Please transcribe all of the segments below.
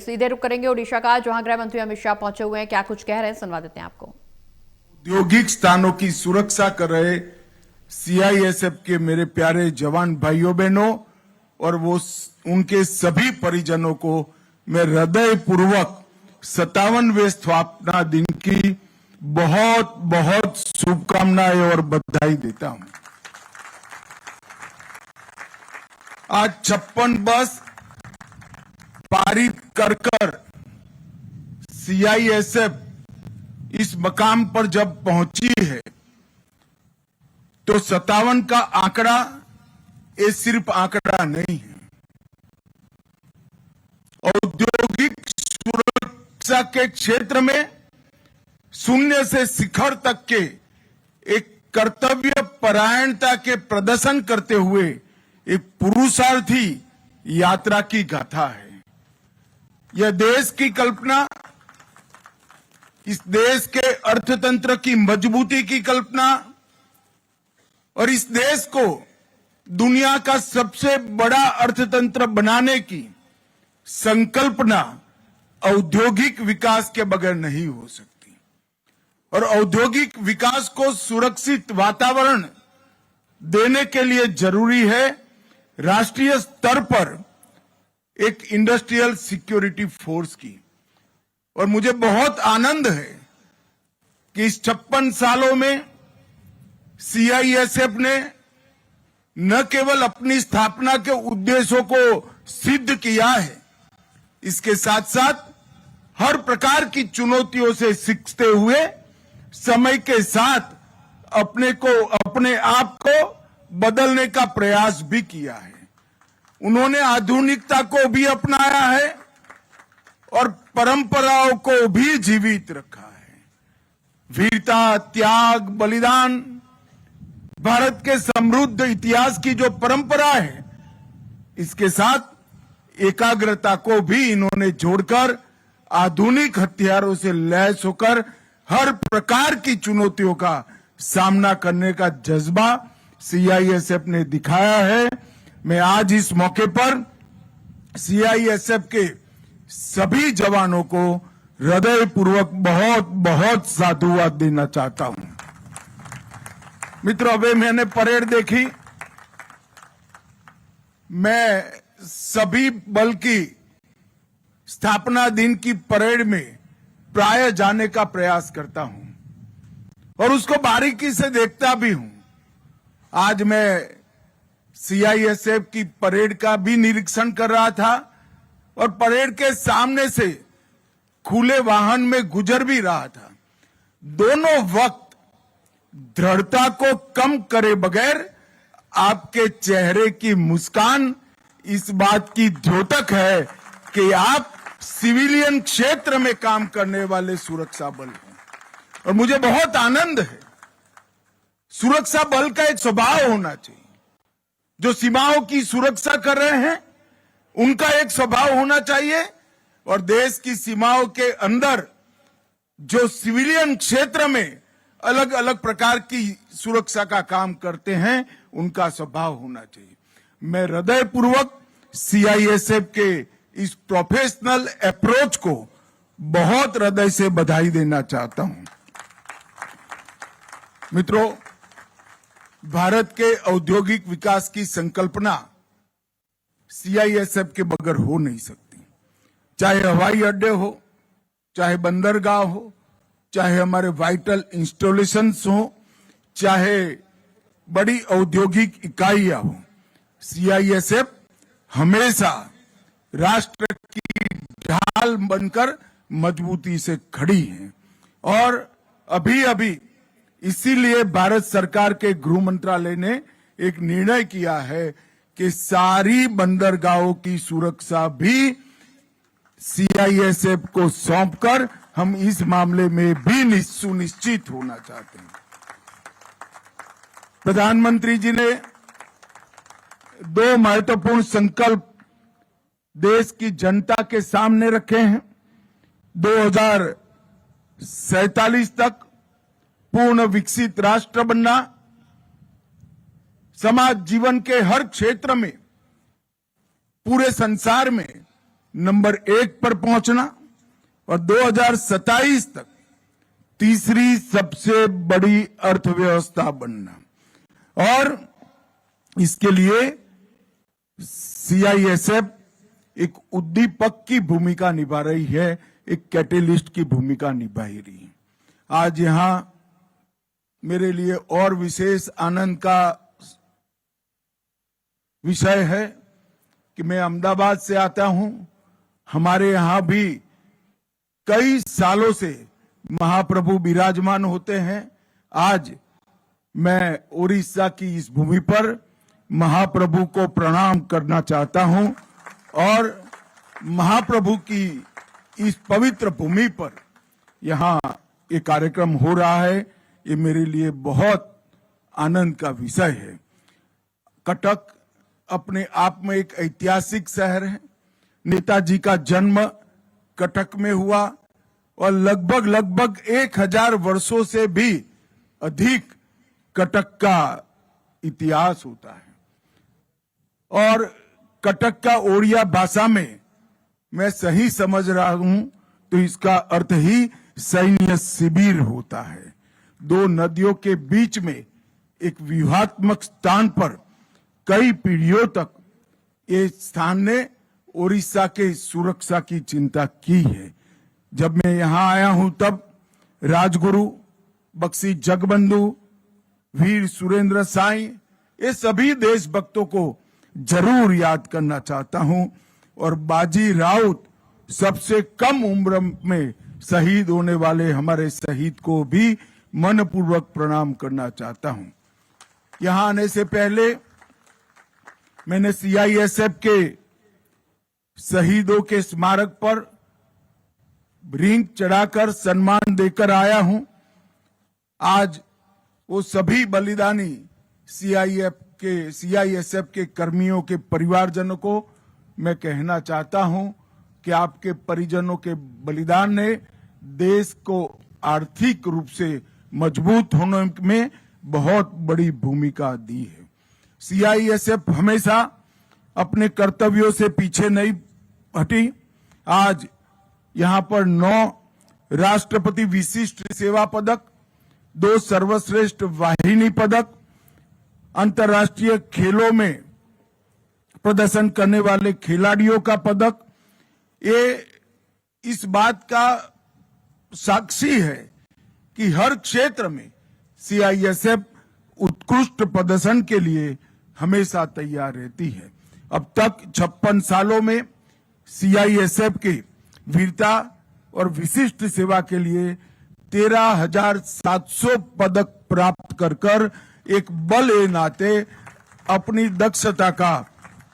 सीधे रुक करेंगे ओडिशा का, जहां गृह मंत्री अमित शाह पहुंचे हुए हैं। क्या कुछ कह रहे हैं, सुनवा देते हैं आपको। औद्योगिक स्थानों की सुरक्षा कर रहे सीआईएसएफ के मेरे प्यारे जवान भाइयों बहनों और उनके सभी परिजनों को मैं हृदय पूर्वक 57वें स्थापना दिन की बहुत बहुत शुभकामनाएं और बधाई देता हूं। आज 56 बस पारित कर सीआईएसएफ इस मकाम पर जब पहुंची है तो 57 का आंकड़ा ये सिर्फ आंकड़ा नहीं है। औद्योगिक सुरक्षा के क्षेत्र में शून्य से शिखर तक के एक कर्तव्य परायणता के प्रदर्शन करते हुए एक पुरुषार्थी यात्रा की गाथा है। यह देश की कल्पना, इस देश के अर्थतंत्र की मजबूती की कल्पना और इस देश को दुनिया का सबसे बड़ा अर्थतंत्र बनाने की संकल्पना औद्योगिक विकास के बगैर नहीं हो सकती। और औद्योगिक विकास को सुरक्षित वातावरण देने के लिए जरूरी है राष्ट्रीय स्तर पर एक इंडस्ट्रियल सिक्योरिटी फोर्स की। और मुझे बहुत आनंद है कि इस 56 सालों में सीआईएसएफ ने न केवल अपनी स्थापना के उद्देश्यों को सिद्ध किया है, इसके साथ साथ हर प्रकार की चुनौतियों से सीखते हुए समय के साथ अपने आप को बदलने का प्रयास भी किया है। उन्होंने आधुनिकता को भी अपनाया है और परंपराओं को भी जीवित रखा है। वीरता, त्याग, बलिदान, भारत के समृद्ध इतिहास की जो परंपरा है, इसके साथ एकाग्रता को भी इन्होंने जोड़कर आधुनिक हथियारों से लैस होकर हर प्रकार की चुनौतियों का सामना करने का जज्बा सीआईएसएफ ने दिखाया है। मैं आज इस मौके पर सीआईएसएफ के सभी जवानों को हृदय पूर्वक बहुत बहुत साधुवाद देना चाहता हूं। मित्रों, अभी मैंने परेड देखी। मैं सभी बल की स्थापना दिन की परेड में प्राय जाने का प्रयास करता हूं और उसको बारीकी से देखता भी हूं। आज मैं सीआईएसएफ की परेड का भी निरीक्षण कर रहा था और परेड के सामने से खुले वाहन में गुजर भी रहा था। दोनों वक्त दृढ़ता को कम करे बगैर आपके चेहरे की मुस्कान इस बात की द्योतक है कि आप सिविलियन क्षेत्र में काम करने वाले सुरक्षा बल हैं। और मुझे बहुत आनंद है। सुरक्षा बल का एक स्वभाव होना चाहिए। जो सीमाओं की सुरक्षा कर रहे हैं उनका एक स्वभाव होना चाहिए और देश की सीमाओं के अंदर जो सिविलियन क्षेत्र में अलग अलग प्रकार की सुरक्षा का काम करते हैं उनका स्वभाव होना चाहिए। मैं हृदय पूर्वक सीआईएसएफ के इस प्रोफेशनल अप्रोच को बहुत हृदय से बधाई देना चाहता हूं। मित्रों, भारत के औद्योगिक विकास की संकल्पना सीआईएसएफ के बगैर हो नहीं सकती। चाहे हवाई अड्डे हो, चाहे बंदरगाह हो, चाहे हमारे वाइटल इंस्टॉलेशंस हो, चाहे बड़ी औद्योगिक इकाइयां हो, सीआईएसएफ हमेशा राष्ट्र की ढाल बनकर मजबूती से खड़ी है। और अभी अभी इसीलिए भारत सरकार के गृह मंत्रालय ने एक निर्णय किया है कि सारी बंदरगाहों की सुरक्षा भी सीआईएसएफ को सौंपकर हम इस मामले में भी सुनिश्चित होना चाहते हैं। प्रधानमंत्री जी ने 2 महत्वपूर्ण संकल्प देश की जनता के सामने रखे हैं। 2047 तक पूर्ण विकसित राष्ट्र बनना, समाज जीवन के हर क्षेत्र में, पूरे संसार में नंबर 1 पर पहुंचना और 2027 तक तीसरी सबसे बड़ी अर्थव्यवस्था बनना। और इसके लिए सीआईएसएफ एक उद्दीपक की भूमिका निभा रही है, एक कैटेलिस्ट की भूमिका निभा रही है। आज यहां मेरे लिए और विशेष आनंद का विषय है कि मैं अहमदाबाद से आता हूं। हमारे यहां भी कई सालों से महाप्रभु विराजमान होते हैं। आज मैं उड़ीसा की इस भूमि पर महाप्रभु को प्रणाम करना चाहता हूं और महाप्रभु की इस पवित्र भूमि पर यहां ये कार्यक्रम हो रहा है, ये मेरे लिए बहुत आनंद का विषय है। कटक अपने आप में एक ऐतिहासिक शहर है। नेताजी का जन्म कटक में हुआ और लगभग 1000 वर्षों से भी अधिक कटक का इतिहास होता है। और कटक का ओडिया भाषा में मैं सही समझ रहा हूं तो इसका अर्थ ही सैन्य शिविर होता है। दो नदियों के बीच में एक व्यूहात्मक स्थान पर कई पीढ़ियों तक ये स्थान ने ओडिशा के सुरक्षा की चिंता की है। जब मैं यहां आया हूं तब राजगुरु, बख्शी जगबंधु, वीर सुरेंद्र साई, ये सभी देशभक्तों को जरूर याद करना चाहता हूं और बाजी राउत, सबसे कम उम्र में शहीद होने वाले हमारे शहीद को भी मनपूर्वक प्रणाम करना चाहता हूं। यहां आने से पहले मैंने सीआईएसएफ के शहीदों के स्मारक पर रिंग चढ़ाकर सम्मान देकर आया हूं। आज वो सभी बलिदानी सीआईएसएफ के कर्मियों के परिवारजनों को मैं कहना चाहता हूं कि आपके परिजनों के बलिदान ने देश को आर्थिक रूप से मजबूत होने में बहुत बड़ी भूमिका दी है। सीआईएसएफ हमेशा अपने कर्तव्यों से पीछे नहीं हटी। आज यहां पर 9 राष्ट्रपति विशिष्ट सेवा पदक, 2 सर्वश्रेष्ठ वाहिनी पदक, अंतर्राष्ट्रीय खेलों में प्रदर्शन करने वाले खिलाड़ियों का पदक, ये इस बात का साक्षी है कि हर क्षेत्र में सीआईएसएफ उत्कृष्ट प्रदर्शन के लिए हमेशा तैयार रहती है। अब तक 56 सालों में सीआईएसएफ के वीरता और विशिष्ट सेवा के लिए 13,700 पदक प्राप्त कर एक बल ए नाते अपनी दक्षता का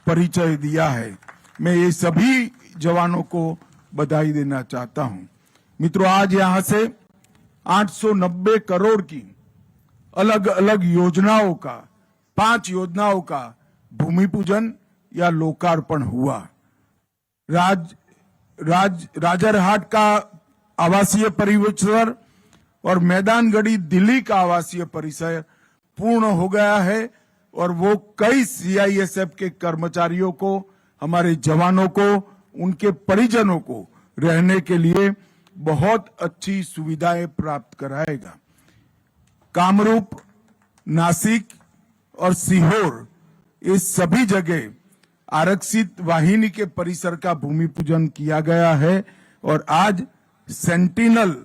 परिचय दिया है। मैं ये सभी जवानों को बधाई देना चाहता हूं। मित्रों, आज यहां से 890 करोड़ की अलग अलग योजनाओं का, 5 योजनाओं का भूमि पूजन या लोकार्पण हुआ। राजरहाट का आवासीय परिसर और मैदानगढ़ी दिल्ली का आवासीय परिसर पूर्ण हो गया है और वो कई सीआईएसएफ के कर्मचारियों को, हमारे जवानों को, उनके परिजनों को रहने के लिए बहुत अच्छी सुविधाएं प्राप्त कराएगा। कामरूप, नासिक और सीहोर, इस सभी जगह आरक्षित वाहिनी के परिसर का भूमि पूजन किया गया है और आज सेंटिनल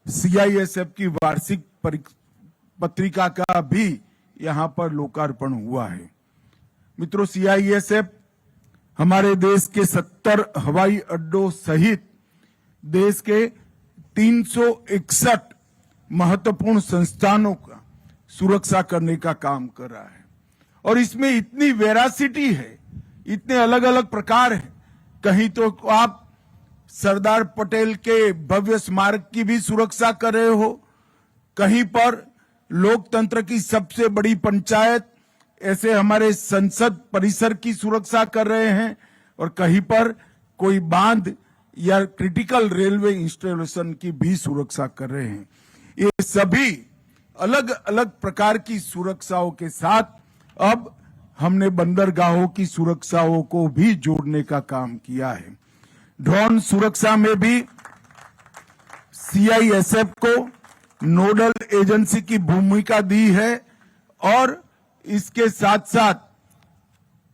सीआईएसएफ की वार्षिक पत्रिका का भी यहां पर लोकार्पण हुआ है। मित्रों, सीआईएसएफ हमारे देश के 70 हवाई अड्डों सहित देश के 361 महत्वपूर्ण संस्थानों का सुरक्षा करने का काम कर रहा है और इसमें इतनी वेरासिटी है, इतने अलग अलग प्रकार हैं। कहीं तो आप सरदार पटेल के भव्य स्मारक की भी सुरक्षा कर रहे हो, कहीं पर लोकतंत्र की सबसे बड़ी पंचायत ऐसे हमारे संसद परिसर की सुरक्षा कर रहे हैं और कहीं पर कोई बांध या क्रिटिकल रेलवे इंस्टॉलेशन की भी सुरक्षा कर रहे हैं। ये सभी अलग अलग प्रकार की सुरक्षाओं के साथ अब हमने बंदरगाहों की सुरक्षाओं को भी जोड़ने का काम किया है। ड्रोन सुरक्षा में भी सीआईएसएफ को नोडल एजेंसी की भूमिका दी है और इसके साथ साथ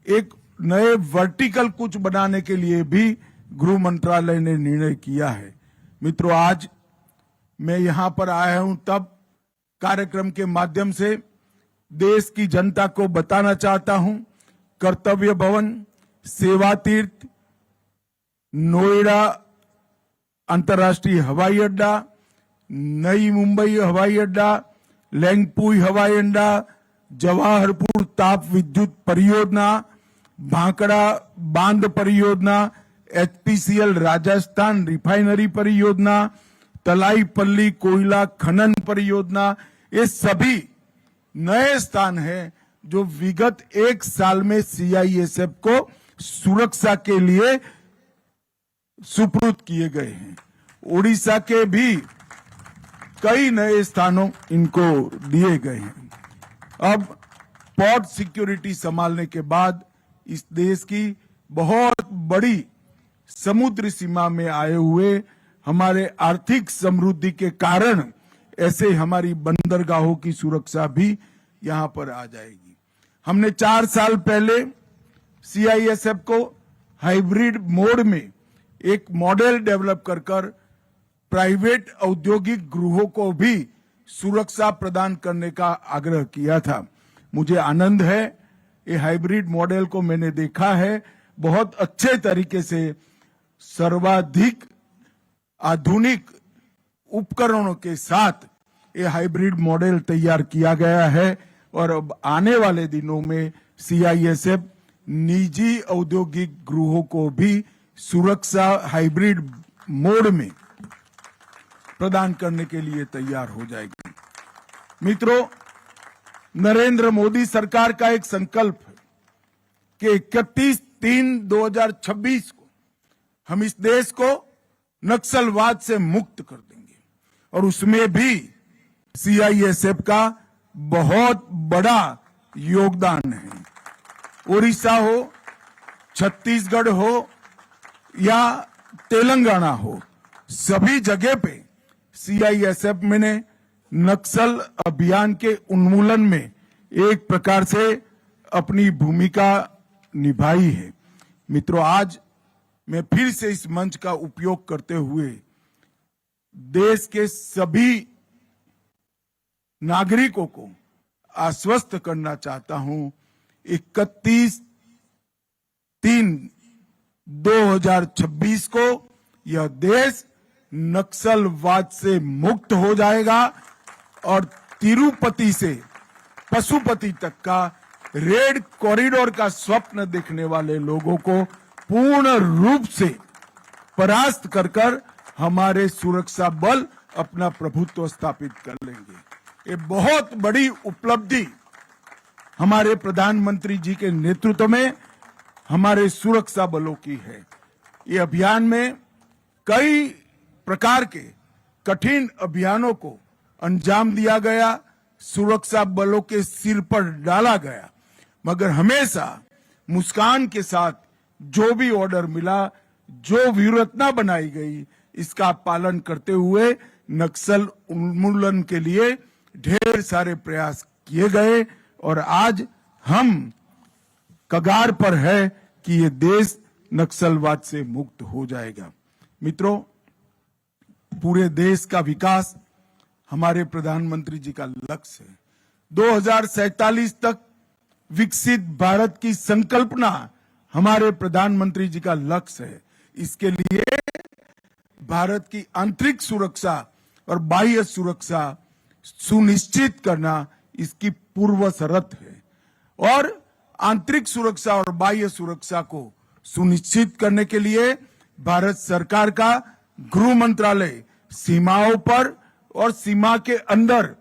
एक नए वर्टिकल कुछ बनाने के लिए भी गृह मंत्रालय ने निर्णय किया है। मित्रों, आज मैं यहां पर आया हूं तब कार्यक्रम के माध्यम से देश की जनता को बताना चाहता हूं, कर्तव्य भवन, सेवा तीर्थ, नोएडा अंतर्राष्ट्रीय हवाई अड्डा, नई मुंबई हवाई अड्डा, लेंगपुई हवाई अड्डा, जवाहरपुर ताप विद्युत परियोजना, भांकड़ा बांध परियोजना, एचपीसीएल राजस्थान रिफाइनरी परियोजना, तलाईपल्ली कोयला खनन परियोजना, ये सभी नए स्थान हैं जो विगत एक साल में सीआईएसएफ को सुरक्षा के लिए सुपुर्द किए गए हैं। ओडिशा के भी कई नए स्थानों इनको दिए गए हैं। अब पोर्ट सिक्योरिटी संभालने के बाद इस देश की बहुत बड़ी समुद्र सीमा में आए हुए हमारे आर्थिक समृद्धि के कारण ऐसे हमारी बंदरगाहों की सुरक्षा भी यहां पर आ जाएगी। हमने 4 साल पहले सीआईएसएफ को हाइब्रिड मोड में एक मॉडल डेवलप कर प्राइवेट औद्योगिक गृहों को भी सुरक्षा प्रदान करने का आग्रह किया था। मुझे आनंद है, ये हाइब्रिड मॉडल को मैंने देखा है, बहुत अच्छे तरीके से सर्वाधिक आधुनिक उपकरणों के साथ ये हाइब्रिड मॉडल तैयार किया गया है और अब आने वाले दिनों में सीआईएसएफ निजी औद्योगिक गृहों को भी सुरक्षा हाइब्रिड मोड में प्रदान करने के लिए तैयार हो जाएगी। मित्रों, नरेंद्र मोदी सरकार का एक संकल्प है कि 31/3/2026 को हम इस देश को नक्सलवाद से मुक्त कर देंगे और उसमें भी सीआईएसएफ का बहुत बड़ा योगदान है। ओडिशा हो, छत्तीसगढ़ हो या तेलंगाना हो, सभी जगह पे सीआईएसएफ ने नक्सल अभियान के उन्मूलन में एक प्रकार से अपनी भूमिका निभाई है। मित्रों, आज मैं फिर से इस मंच का उपयोग करते हुए देश के सभी नागरिकों को आश्वस्त करना चाहता हूं, 31/3/2026 को यह देश नक्सलवाद से मुक्त हो जाएगा और तिरुपति से पशुपति तक का रेड कॉरिडोर का स्वप्न देखने वाले लोगों को पूर्ण रूप से परास्त कर हमारे सुरक्षा बल अपना प्रभुत्व स्थापित कर लेंगे। ये बहुत बड़ी उपलब्धि हमारे प्रधानमंत्री जी के नेतृत्व में हमारे सुरक्षा बलों की है। ये अभियान में कई प्रकार के कठिन अभियानों को अंजाम दिया गया, सुरक्षा बलों के सिर पर डाला गया, मगर हमेशा मुस्कान के साथ जो भी ऑर्डर मिला, जो व्यूहरचना बनाई गई, इसका पालन करते हुए नक्सल उन्मूलन के लिए ढेर सारे प्रयास किए गए और आज हम कगार पर है कि ये देश नक्सलवाद से मुक्त हो जाएगा। मित्रों, पूरे देश का विकास हमारे प्रधानमंत्री जी का लक्ष्य है। 2047 तक विकसित भारत की संकल्पना हमारे प्रधानमंत्री जी का लक्ष्य है। इसके लिए भारत की आंतरिक सुरक्षा और बाह्य सुरक्षा सुनिश्चित करना इसकी पूर्व शर्त है और आंतरिक सुरक्षा और बाह्य सुरक्षा को सुनिश्चित करने के लिए भारत सरकार का गृह मंत्रालय सीमाओं पर और सीमा के अंदर